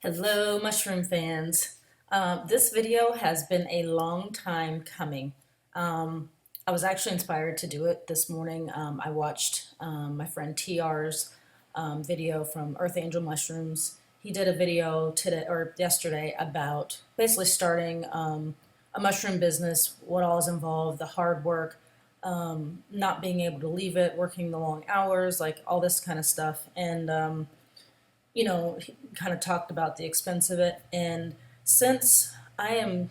Hello, mushroom fans. This video has been a long time coming. I was actually inspired to do it this morning. I watched my friend TR's video from Earth Angel Mushrooms. He did a video today or yesterday about basically starting a mushroom business, what all is involved, the hard work, not being able to leave it, working the long hours, like all this kind of stuff. And he kind of talked about the expense of it. And since I am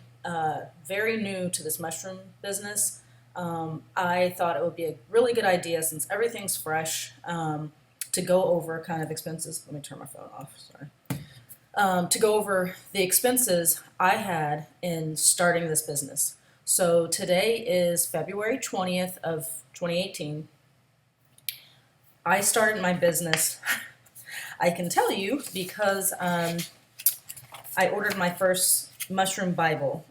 very new to this mushroom business, I thought it would be a really good idea, since everything's fresh, to go over kind of expenses. Let me turn my phone off, sorry. To go over the expenses I had in starting this business. So today is February 20th of 2018. I started my business I can tell you because I ordered my first mushroom Bible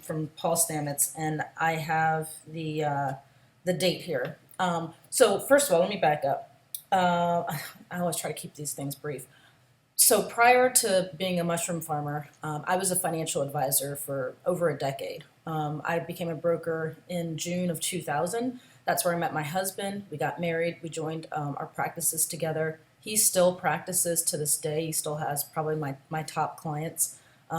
from Paul Stamets, and I have the date here. So first of all, let me back up. I always try to keep these things brief. So prior to being a mushroom farmer, I was a financial advisor for over a decade. I became a broker in June of 2000. That's where I met my husband. We got married. We joined our practices together. He still practices to this day. He still has probably my top clients. We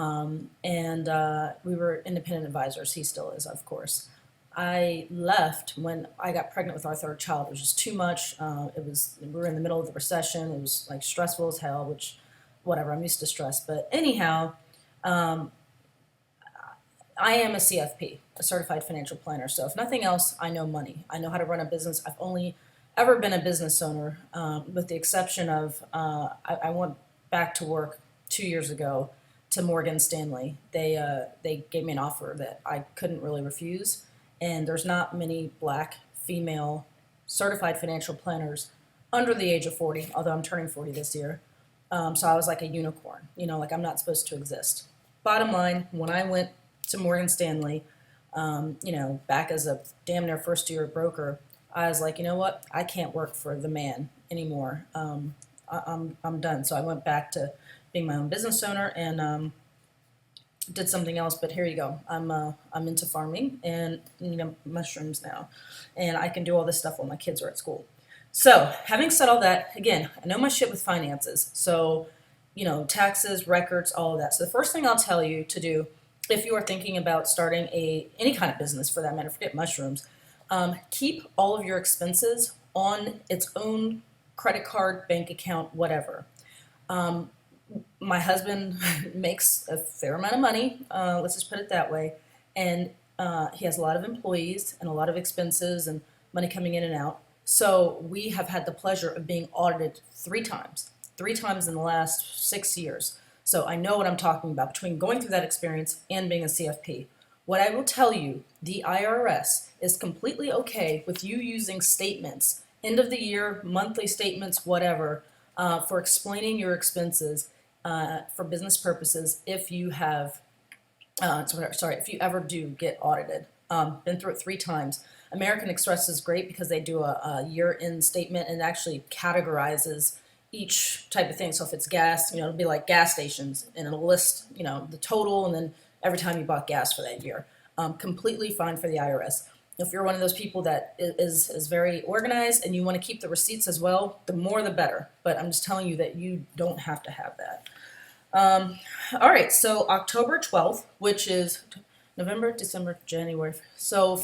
were independent advisors. He still is, of course. I left when I got pregnant with our third child. It was just too much. We were in the middle of the recession. It was like stressful as hell, which, whatever, I'm used to stress. But anyhow, I am a CFP, a certified financial planner. So if nothing else, I know money. I know how to run a business. I've only ever been a business owner, with the exception of I went back to work 2 years ago to Morgan Stanley. They gave me an offer that I couldn't really refuse, and there's not many black female certified financial planners under the age of 40, although I'm turning 40 this year. So I was like a unicorn, like I'm not supposed to exist. Bottom line, when I went to Morgan Stanley, back as a damn near first year broker, I was like, you know what? I can't work for the man anymore. I'm done. So I went back to being my own business owner and did something else. But here you go. I'm into farming and mushrooms now, and I can do all this stuff while my kids are at school. So having said all that, again, I know my shit with finances. So taxes, records, all of that. So the first thing I'll tell you to do, if you are thinking about starting any kind of business for that matter, forget mushrooms. Keep all of your expenses on its own credit card, bank account, whatever. My husband makes a fair amount of money, let's just put it that way, and he has a lot of employees and a lot of expenses and money coming in and out. So we have had the pleasure of being audited three times in the last 6 years. So I know what I'm talking about between going through that experience and being a CFP. What I will tell you, the IRS is completely okay with you using statements, end of the year, monthly statements, whatever, for explaining your expenses for business purposes if you have, if you ever do get audited. Been through it three times. American Express is great because they do a year-end statement and actually categorizes each type of thing. So if it's gas, it'll be like gas stations, and it'll list, the total and then every time you bought gas for that year. Completely fine for the IRS. If you're one of those people that is very organized and you want to keep the receipts as well, the more the better. But I'm just telling you that you don't have to have that. All right, so October 12th, which is November, December, January. So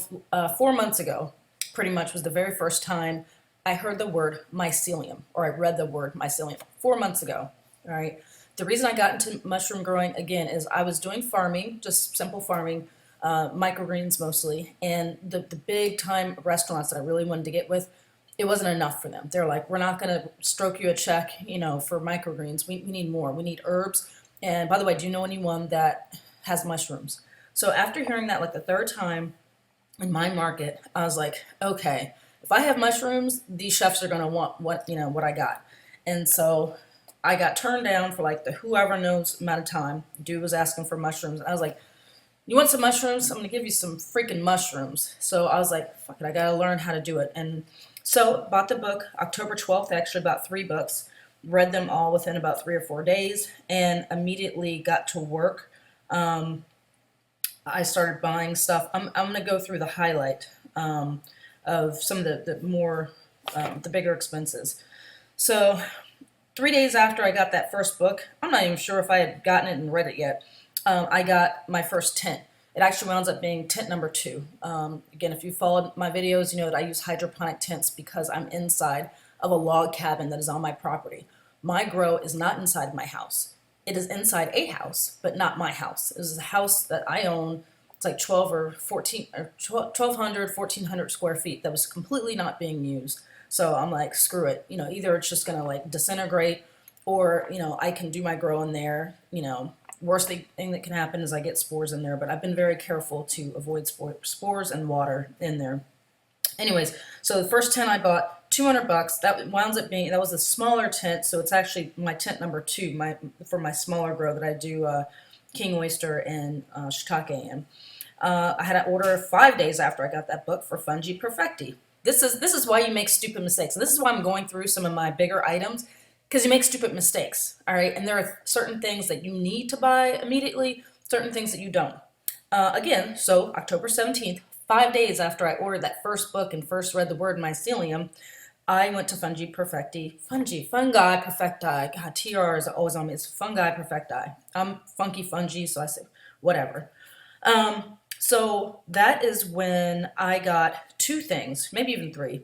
4 months ago, pretty much, was the very first time I heard the word mycelium, or I read the word mycelium 4 months ago. All right. The reason I got into mushroom growing, again, is I was doing farming, just simple farming, microgreens mostly, and the big time restaurants that I really wanted to get with, it wasn't enough for them. They're like, we're not going to stroke you a check, for microgreens. We need more. We need herbs. And by the way, do you know anyone that has mushrooms? So after hearing that like the third time in my market, I was like, okay, if I have mushrooms, these chefs are going to want what I got. And so I got turned down for like the whoever knows amount of time. Dude was asking for mushrooms. I was like, you want some mushrooms? I'm going to give you some freaking mushrooms. So I was like, fuck it, I got to learn how to do it. And so bought the book October 12th, actually bought 3 books. read them all within about 3 or 4 days, and immediately got to work. I started buying stuff. I'm going to go through the highlight of some of the more, the bigger expenses. So 3 days after I got that first book, I'm not even sure if I had gotten it and read it yet, I got my first tent. It actually winds up being tent number 2. Again, if you followed my videos, you know that I use hydroponic tents because I'm inside of a log cabin that is on my property. My grow is not inside my house. It is inside a house, but not my house. It is a house that I own. It's like 12 or 14 or 1,200, 1,400 square feet that was completely not being used. So I'm like, screw it. You know, either it's just going to like disintegrate, or, you know, I can do my grow in there. You know, worst thing that can happen is I get spores in there, but I've been very careful to avoid spores and water in there. Anyways, so the first tent I bought, $200. That winds up being, that was a smaller tent, so it's actually my tent number 2, for my smaller grow that I do king oyster and shiitake in. I had to order 5 days after I got that book for Fungi Perfecti. This is why you make stupid mistakes, and this is why I'm going through some of my bigger items, because you make stupid mistakes. All right, and there are certain things that you need to buy immediately, certain things that you don't. Again, so October 17th, 5 days after I ordered that first book and first read the word mycelium, I went to Fungi Perfecti. Fungi Perfecti. God, TR is always on me. It's Fungi Perfecti. I'm funky fungi, so I say whatever. So that is when I got 2 things, maybe even 3.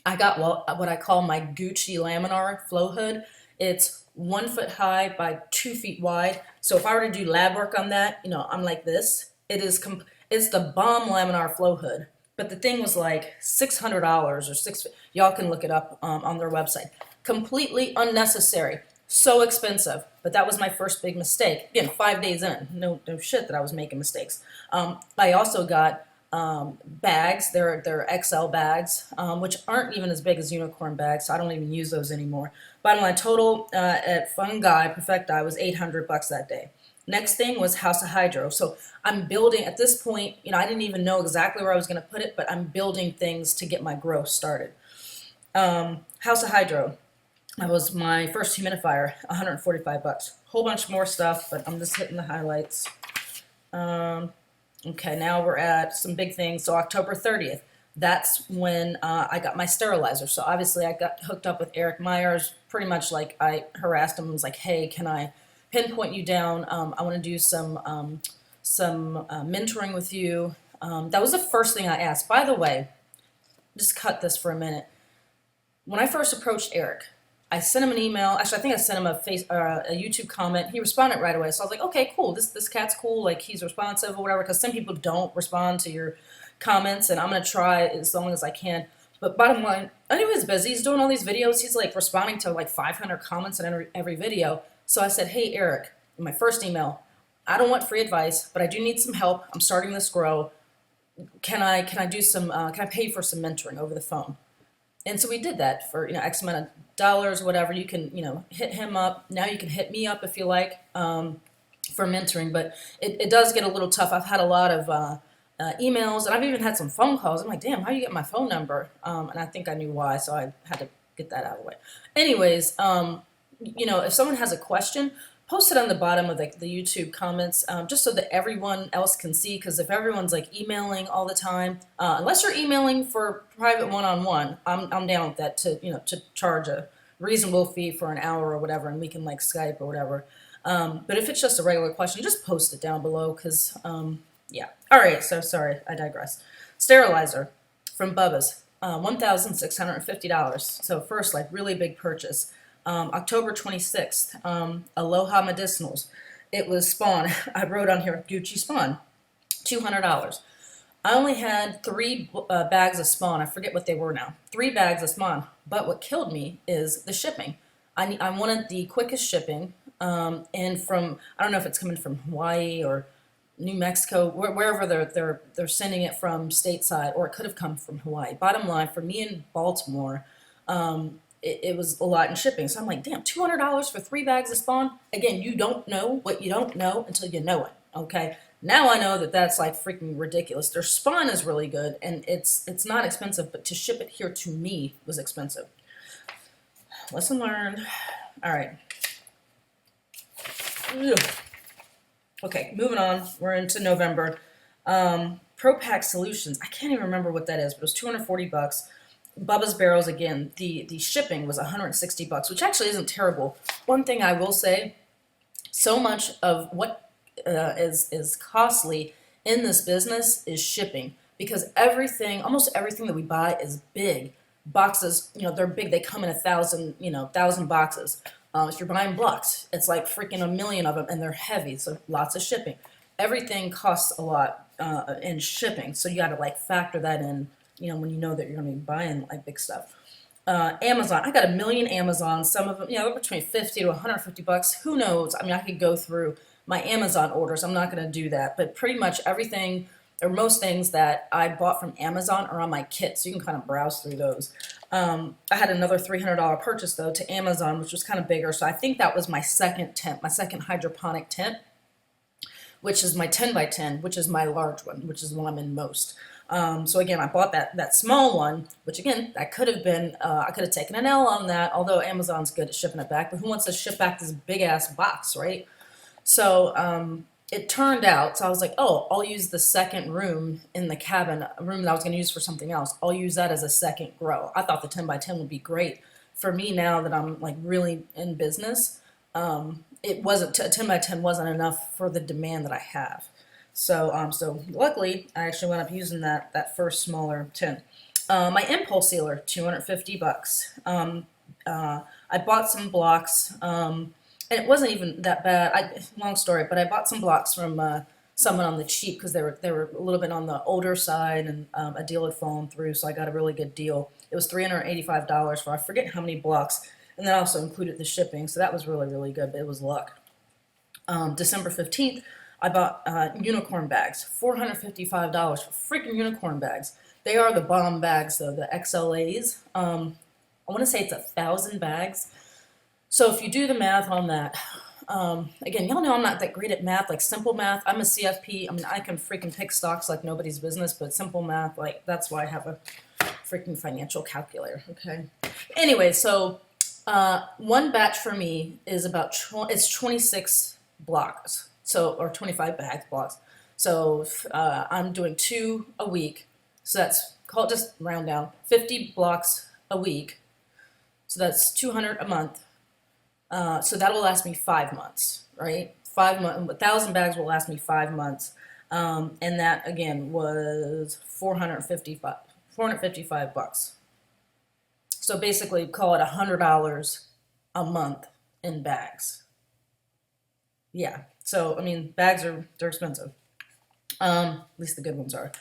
I got what I call my Gucci laminar flow hood. It's 1 foot high by 2 feet wide. So if I were to do lab work on that, you know, I'm like this. It's the bomb laminar flow hood. But the thing was like $600 or y'all can look it up on their website. Completely unnecessary. So expensive. But that was my first big mistake. Again, 5 days in. No shit that I was making mistakes. I also got bags. They're XL bags, which aren't even as big as unicorn bags, so I don't even use those anymore. Bottom line total at Fungi Perfecti was $800 that day. Next thing was House of Hydro. So I'm building, at this point, you know, I didn't even know exactly where I was going to put it, but I'm building things to get my growth started. House of Hydro. That was my first humidifier, $145. Whole bunch more stuff, but I'm just hitting the highlights. Okay, now we're at some big things. So October 30th, that's when I got my sterilizer. So obviously I got hooked up with Eric Myers. Pretty much like I harassed him and was like, hey, can I pinpoint you down? I want to do some mentoring with you. That was the first thing I asked. By the way, just cut this for a minute. When I first approached Eric, I sent him an email. Actually, I think I sent him a YouTube comment. He responded right away. So I was like, okay, cool. This cat's cool. Like, he's responsive or whatever. Because some people don't respond to your comments, and I'm gonna try as long as I can. But bottom line, I knew he was busy. He's doing all these videos. He's like responding to like 500 comments in every video. So I said, hey, Eric, in my first email, I don't want free advice, but I do need some help. I'm starting this grow. Can I do some? Can I pay for some mentoring over the phone? And so we did that for, you know, X amount of dollars, whatever. You can, you know, hit him up. Now you can hit me up if you like for mentoring. But it does get a little tough. I've had a lot of emails, and I've even had some phone calls. I'm like, damn, how do you get my phone number? And I think I knew why, so I had to get that out of the way. Anyways, you know, if someone has a question, post it on the bottom of the YouTube comments, just so that everyone else can see. Because if everyone's like emailing all the time, unless you're emailing for private one-on-one, I'm down with that, to, you know, to charge a reasonable fee for an hour or whatever, and we can like Skype or whatever. But if it's just a regular question, just post it down below. Because yeah. All right. So sorry, I digress. Sterilizer from Bubba's, $1,650. So first, like, really big purchase. October 26th, Aloha Medicinals. It was Spawn. I wrote on here, Gucci Spawn, $200. I only had 3 bags of Spawn. I forget what they were now. 3 bags of Spawn. But what killed me is the shipping. I wanted the quickest shipping, and from, I don't know if it's coming from Hawaii or New Mexico, wherever they're sending it from stateside, or it could have come from Hawaii. Bottom line, for me in Baltimore, it was a lot in shipping. So I'm like, damn, $200 for 3 bags of Spawn? Again, you don't know what you don't know until you know it, okay? Now I know that that's like freaking ridiculous. Their Spawn is really good, and it's not expensive, but to ship it here to me was expensive. Lesson learned. All right. Ugh. Okay, moving on. We're into November. ProPack Solutions. I can't even remember what that is, but it was $240. Bubba's Barrels again. The shipping was $160, which actually isn't terrible. One thing I will say, so much of what is costly in this business is shipping, because everything, almost everything that we buy is big. Boxes, they're big. They come in 1,000 boxes. If you're buying blocks, it's like freaking 1,000,000 of them, and they're heavy, so lots of shipping. Everything costs a lot in shipping, so you got to like factor that in. When you know that you're going to be buying like big stuff. Amazon, I got 1,000,000 Amazon. Some of them, they're between $50 to $150. Who knows? I mean, I could go through my Amazon orders. I'm not going to do that, but pretty much everything or most things that I bought from Amazon are on my kit, so you can kind of browse through those. I had another $300 purchase though to Amazon, which was kind of bigger, so I think that was my second tent, my second hydroponic tent, which is my 10 by 10, which is my large one, which is the one I'm in most. So again, I bought that small one, which again, that could have been, I could have taken an L on that, although Amazon's good at shipping it back, but who wants to ship back this big ass box, right? So it turned out, so I was like, oh, I'll use the second room in the cabin, a room that I was going to use for something else. I'll use that as a second grow. I thought the 10 by 10 would be great. For me now that I'm like really in business, it wasn't, 10 by 10 wasn't enough for the demand that I have. So luckily, I actually went up using that first smaller tin. My impulse sealer, $250. I bought some blocks, and it wasn't even that bad. Long story, but I bought some blocks from someone on the cheap because they were a little bit on the older side, and a deal had fallen through, so I got a really good deal. It was $385 for I forget how many blocks, and that also included the shipping, so that was really, really good, but it was luck. December 15th, I bought unicorn bags, $455 for freaking unicorn bags. They are the bomb bags though, the XLAs. I want to say it's 1,000 bags. So if you do the math on that, again, y'all know I'm not that great at math, like simple math. I'm a CFP. I mean, I can freaking pick stocks like nobody's business, but simple math, like that's why I have a freaking financial calculator. Okay. Anyway, so one batch for me is about it's 26 blocks. So, or 25 bags blocks. So I'm doing 2 a week. So that's, call it just round down, 50 blocks a week. So that's 200 a month. So that'll last me 5 months, right? 5 months, 1,000 bags will last me 5 months. And that again was $455. So basically call it $100 a month in bags. Yeah. So, I mean, bags they're expensive. At least the good ones are.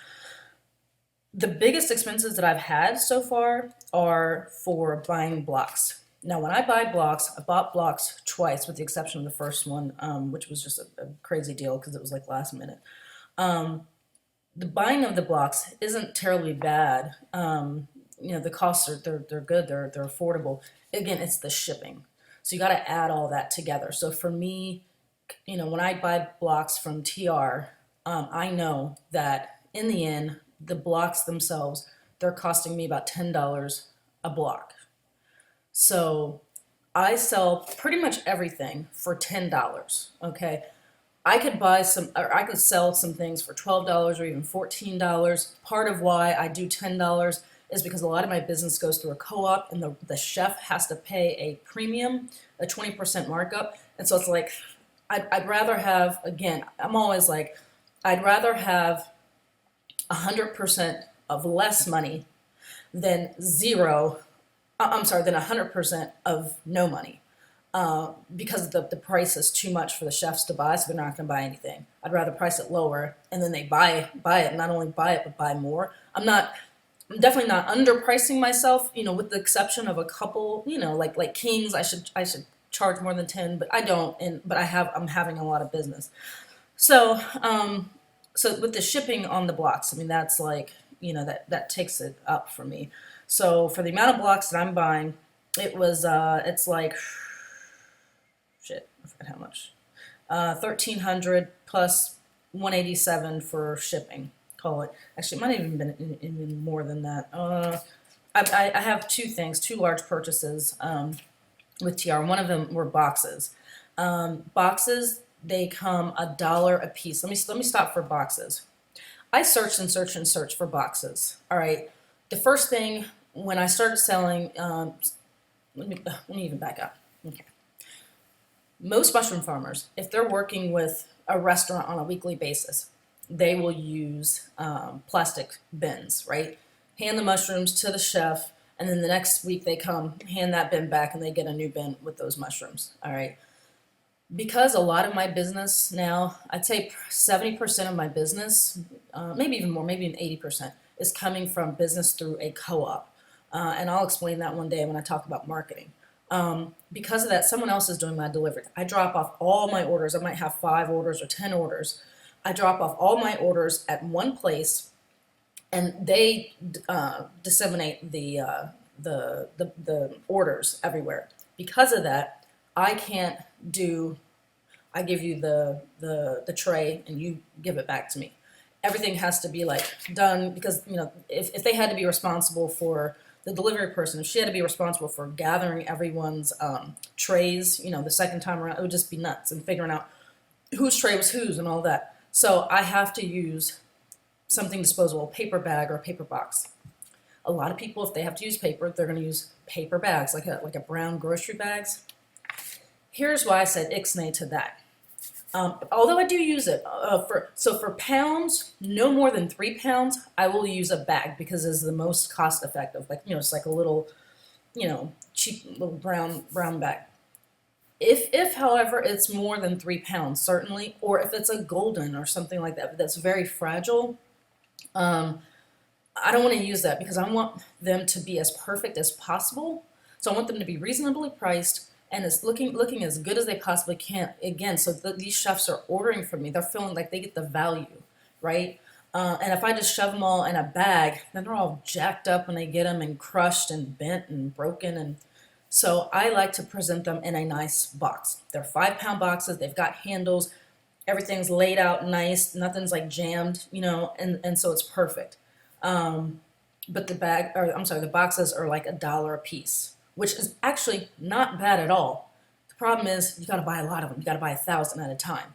The biggest expenses that I've had so far are for buying blocks. Now, when I buy blocks, I bought blocks twice, with the exception of the first one, which was just a crazy deal because it was like last minute. The buying of the blocks isn't terribly bad. The costs they're good, they're affordable. Again, it's the shipping. So you got to add all that together. So for me, when I buy blocks from TR, I know that in the end, the blocks themselves, they're costing me about $10 a block. So I sell pretty much everything for $10, okay? I could sell some things for $12 or even $14. Part of why I do $10 is because a lot of my business goes through a co-op, and the chef has to pay a premium, a 20% markup. And so it's like, I'd rather have, again, I'm always like, I'd rather have 100% of less money than than 100% of no money. Because the price is too much for the chefs to buy, so they're not going to buy anything. I'd rather price it lower, and then they buy it, not only buy it, but buy more. I'm definitely not underpricing myself, with the exception of a couple, like Kings, I should charge more than 10, but I don't, but I'm having a lot of business. So with the shipping on the blocks, I mean, that's like, that takes it up for me. So for the amount of blocks that I'm buying, it's like, shit, I forgot how much, 1,300 plus 187 for shipping, call it. Actually, it might have even been even more than that. I have two large purchases. with TR. One of them were boxes. Boxes, they come $1 a piece. Let me stop for boxes. I searched and searched and searched for boxes. All right. The first thing when I started selling, let me even back up. Okay. Most mushroom farmers, if they're working with a restaurant on a weekly basis, they will use plastic bins, right? Hand the mushrooms to the chef, and then the next week they come, hand that bin back, and they get a new bin with those mushrooms. All right. Because a lot of my business now, I'd say 70% of my business, maybe even more, maybe even 80%, is coming from business through a co-op. And I'll explain that one day when I talk about marketing. Because of that, someone else is doing my delivery. I drop off all my orders. I might have 5 orders or 10 orders. I drop off all my orders at one place, and they disseminate the orders everywhere. Because of that, I can't do. I give you the tray, and you give it back to me. Everything has to be like done because if they had to be responsible for the delivery person, if she had to be responsible for gathering everyone's trays, the second time around, it would just be nuts and figuring out whose tray was whose and all that. So I have to use something disposable, a paper bag or a paper box. A lot of people, if they have to use paper, they're going to use paper bags, like a brown grocery bags. Here's why I said ixnay to that. Although I do use it for pounds, no more than 3 pounds, I will use a bag because it's the most cost effective. It's like a little, cheap little brown bag. If however it's more than 3 pounds, certainly, or if it's a golden or something like that, but that's very fragile, I don't want to use that because I want them to be as perfect as possible. So I want them to be reasonably priced and it's looking as good as they possibly can. Again, so these chefs are ordering from me. They're feeling like they get the value, right? And if I just shove them all in a bag, then they're all jacked up when they get them and crushed and bent and broken. And so I like to present them in a nice box. They're 5-pound boxes. They've got handles. Everything's laid out nice. Nothing's like jammed, and so it's perfect. But the boxes are like $1 a piece, which is actually not bad at all. The problem is you got to buy a lot of them. You got to buy 1,000 at a time.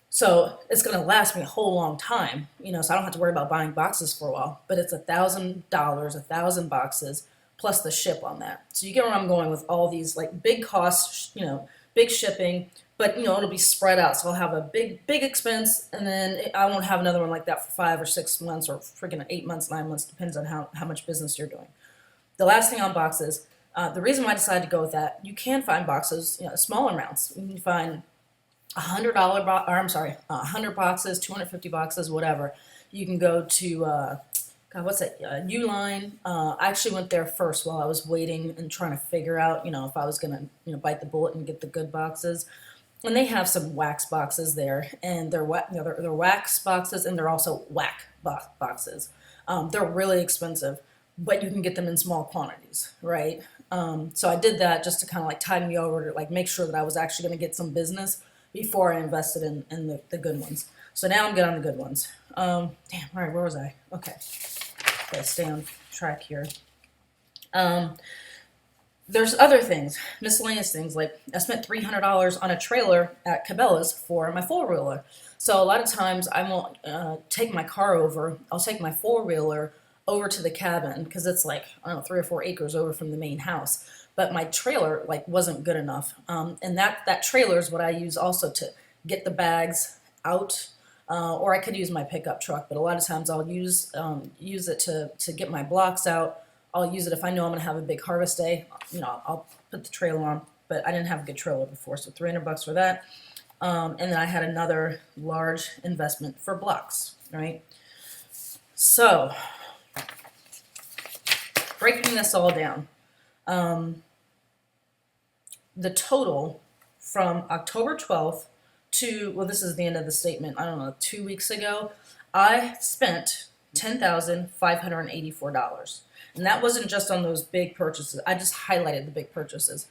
So it's going to last me a whole long time, so I don't have to worry about buying boxes for a while. But it's $1,000, 1,000 boxes, plus the ship on that. So you get where I'm going with all these like big costs, big shipping, but it'll be spread out. So I'll have a big expense, and then I won't have another one like that for 5 or 6 months or freaking 8 months, 9 months, depends on how much business you're doing. The last thing on boxes, the reason why I decided to go with that, you can find boxes, smaller amounts. You can find $100 boxes, 250 boxes, whatever. You can go to what's that? Uline. I actually went there first while I was waiting and trying to figure out, if I was gonna, bite the bullet and get the good boxes. And they have some wax boxes there, and they're wax boxes, and they're also whack boxes. They're really expensive, but you can get them in small quantities, right? So I did that just to kind of like tide me over to like make sure that I was actually going to get some business before I invested in the good ones. So now I'm good on the good ones. All right, where was I? Okay, gotta stay on track here. There's other things, miscellaneous things, like I spent $300 on a trailer at Cabela's for my four-wheeler. So a lot of times I won't take my car over. I'll take my four-wheeler over to the cabin because it's like, I don't know, 3 or 4 acres over from the main house. But my trailer like wasn't good enough. And that trailer is what I use also to get the bags out. Or I could use my pickup truck, but a lot of times I'll use it to get my blocks out. I'll use it if I know I'm going to have a big harvest day. I'll put the trailer on, but I didn't have a good trailer before, so $300 for that. And then I had another large investment for blocks, right? So, breaking this all down, the total from October 12th to, well, this is the end of the statement, I don't know, 2 weeks ago, I spent $10,584. And that wasn't just on those big purchases. I just highlighted the big purchases.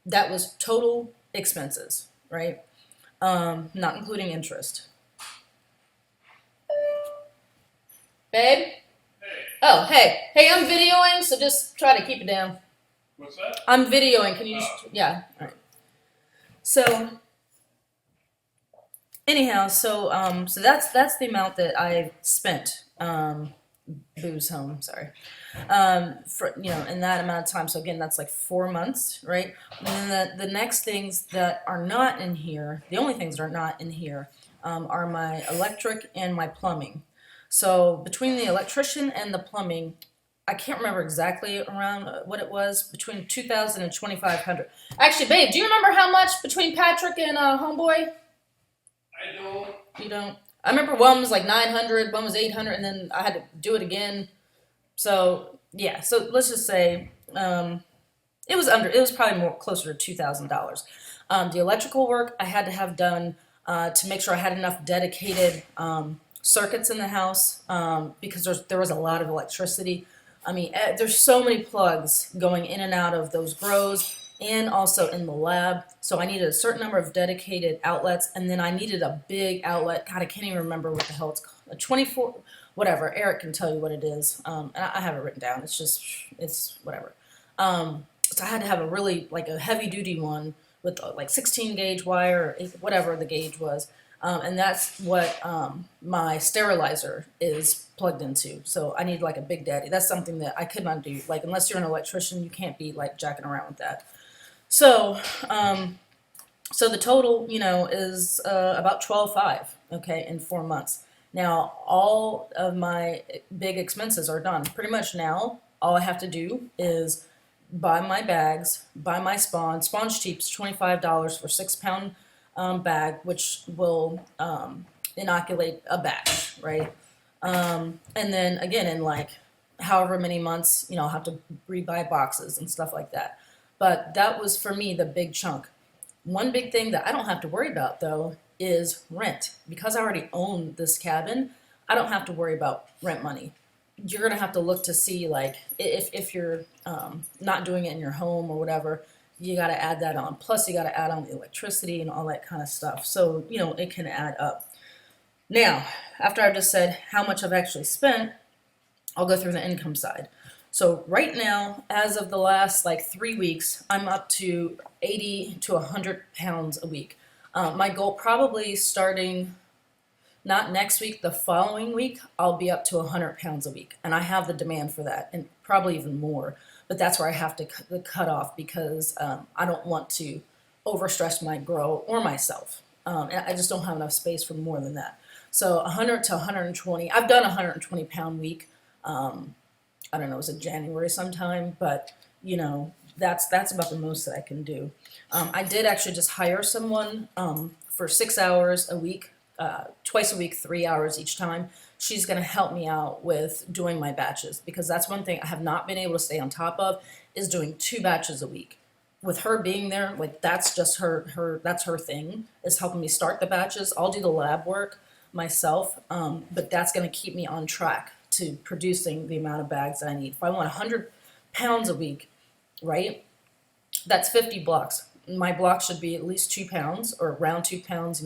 That was total expenses, right? Not including interest. Babe? Hey. Oh, hey. Hey, I'm videoing, so just try to keep it down. What's that? I'm videoing. Can you just, yeah. All right. So anyhow, so that's the amount that I spent. Booze home, sorry. For in that amount of time. So again, that's like 4 months, right? And then the next things that are not in here, the only things that are not in here, are my electric and my plumbing. So between the electrician and the plumbing, I can't remember exactly around what it was, between 2,000 and 2,500. Actually, babe, do you remember how much between Patrick and Homeboy? I don't. You don't. I remember one was like 900, one was 800, and then I had to do it again. So yeah, so let's just say it was under. It was probably more closer to $2,000. The electrical work I had to have done to make sure I had enough dedicated circuits in the house, because there was a lot of electricity. I mean, there's so many plugs going in and out of those grows and also in the lab. So I needed a certain number of dedicated outlets, and then I needed a big outlet. God, I can't even remember what the hell it's called. A 24, whatever. Eric can tell you what it is. And I have it written down. It's whatever. So I had to have a really like a heavy duty one with like 16 gauge wire, or whatever the gauge was. And that's what my sterilizer is plugged into. So I need like a Big Daddy. That's something that I could not do. Like, unless you're an electrician, you can't be like jacking around with that. So, so the total, is about 12,500, okay, in 4 months. Now, all of my big expenses are done. Pretty much now, all I have to do is buy my bags, buy my spawn. Spawn's cheap, it's $25 for 6 pound bag, which will inoculate a batch, right? And then again, in like however many months, I'll have to rebuy boxes and stuff like that. But that was for me the big chunk. One big thing that I don't have to worry about though is rent. Because I already own this cabin, I don't have to worry about rent money. You're gonna have to look to see, like, if you're not doing it in your home or whatever, you got to add that on. Plus, you got to add on the electricity and all that kind of stuff. So it can add up. Now, after I've just said how much I've actually spent, I'll go through the income side. So right now, as of the last like 3 weeks, I'm up to 80 to 100 pounds a week. My goal, probably starting not next week, the following week, I'll be up to 100 pounds a week. And I have the demand for that, and probably even more. But that's where I have to cut off, because I don't want to overstress my grow or myself. And I just don't have enough space for more than that. So 100 to 120. I've done a 120-pound week. I don't know, it was in January sometime, but that's about the most that I can do. I did actually just hire someone for 6 hours a week, twice a week, 3 hours each time. She's going to help me out with doing my batches, because that's one thing I have not been able to stay on top of, is doing 2 batches a week. With her being there, like, that's just that's her thing, is helping me start the batches. I'll do the lab work myself, but that's going to keep me on track to producing the amount of bags that I need. If I want 100 pounds a week, right, that's 50 blocks. My block should be at least 2 pounds, or around 2 pounds,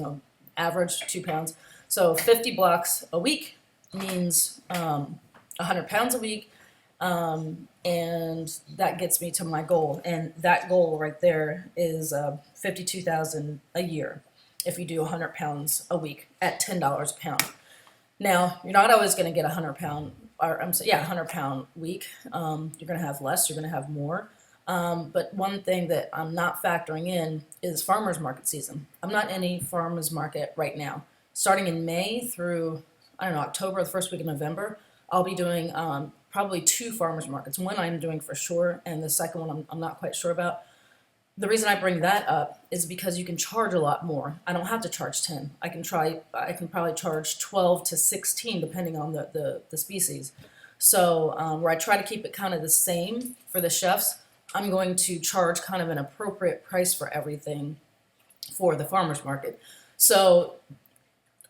average 2 pounds. So 50 blocks a week means 100 pounds a week, and that gets me to my goal. And that goal right there is 52,000 a year if you do 100 pounds a week at $10 a pound. Now, you're not always going to get 100 pound, or 100 pound week. You're going to have less, you're going to have more. But one thing that I'm not factoring in is farmers market season. I'm not in any farmers market right now. Starting in May through, I don't know, October, the first week of November, I'll be doing probably 2 farmers markets. One I'm doing for sure, and the second one I'm not quite sure about. The reason I bring that up is because you can charge a lot more. I don't have to charge 10. I can probably charge 12 to 16 depending on the species. So where I try to keep it kind of the same for the chefs, I'm going to charge kind of an appropriate price for everything for the farmer's market. So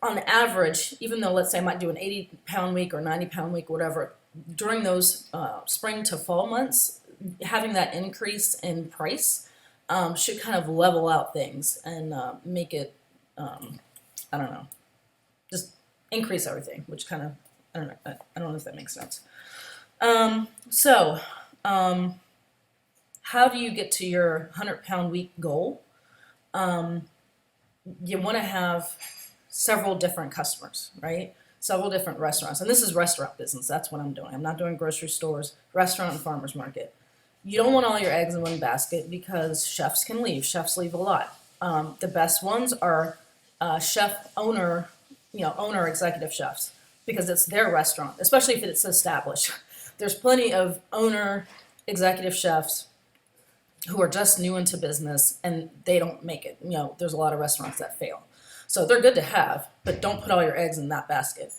on average, even though, let's say I might do an 80-pound week or 90-pound week, whatever, during those spring to fall months, having that increase in price should kind of level out things and make it, I don't know, just increase everything, which kind of, I don't know if that makes sense. So how do you get to your 100-pound week goal? You want to have several different customers, right? Several different restaurants. And this is restaurant business. That's what I'm doing. I'm not doing grocery stores, restaurant, and farmers market. You don't want all your eggs in one basket because chefs can leave. Chefs leave a lot. The best ones are chef owner, owner executive chefs, because it's their restaurant, especially if it's established. There's plenty of owner executive chefs who are just new into business and they don't make it. There's a lot of restaurants that fail. So they're good to have, but don't put all your eggs in that basket.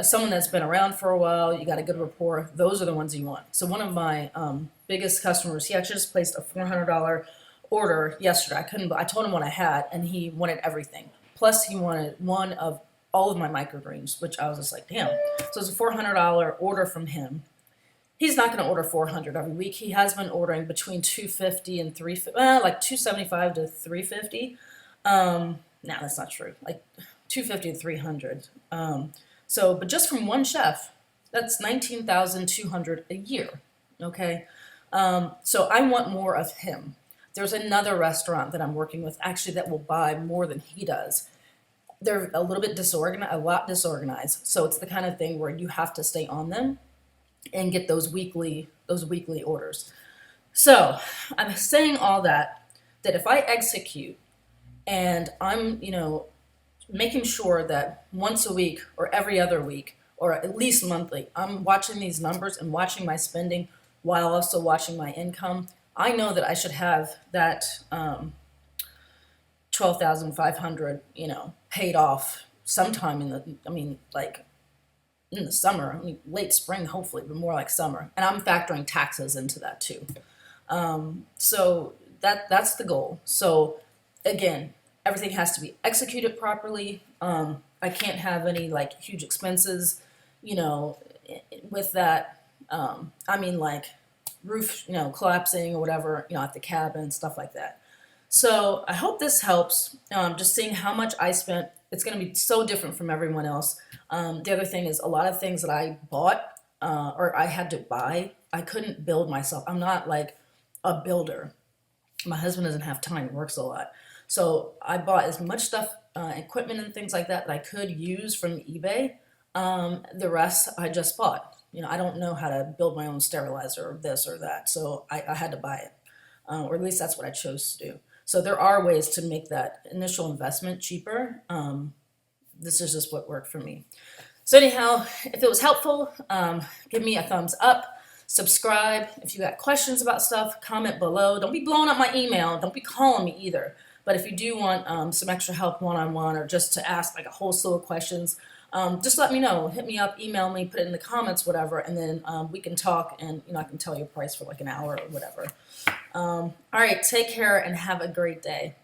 Someone that's been around for a while, you got a good rapport, those are the ones you want. So one of my biggest customers, he actually just placed a $400 order yesterday. I told him what I had, and he wanted everything. Plus, he wanted one of all of my microgreens, which I was just like, damn. So it's a $400 order from him. He's not going to order 400 every week. He has been ordering between 250 and 350, like 275 to 350. No, that's not true. Like 250 to 300. But just from one chef, that's 19,200 a year. Okay. So I want more of him. There's another restaurant that I'm working with actually that will buy more than he does. They're a little bit disorganized. So it's the kind of thing where you have to stay on them and get those weekly orders. So I'm saying all that if I execute and I'm, making sure that once a week or every other week or at least monthly, I'm watching these numbers and watching my spending while also watching my income, I know that I should have that 12,500, paid off sometime in the summer. Late spring, hopefully, but more like summer. And I'm factoring taxes into that too. So that's the goal. So again, everything has to be executed properly. I can't have any like huge expenses, with that. Like roof, collapsing or whatever, at the cabin, stuff like that. So I hope this helps. Just seeing how much I spent. It's going to be so different from everyone else. The other thing is a lot of things that I bought or I had to buy, I couldn't build myself. I'm not like a builder. My husband doesn't have time. He works a lot. So I bought as much stuff, equipment and things like that I could use from eBay. The rest I just bought. I don't know how to build my own sterilizer or this or that. So I had to buy it. Or at least that's what I chose to do. So there are ways to make that initial investment cheaper. This is just what worked for me. So anyhow, if it was helpful, give me a thumbs up. Subscribe. If you got questions about stuff, comment below. Don't be blowing up my email. Don't be calling me either. But if you do want some extra help one-on-one or just to ask like a whole slew of questions, just let me know. Hit me up, email me, put it in the comments, whatever, and then we can talk and I can tell you a price for like an hour or whatever. All right, take care and have a great day.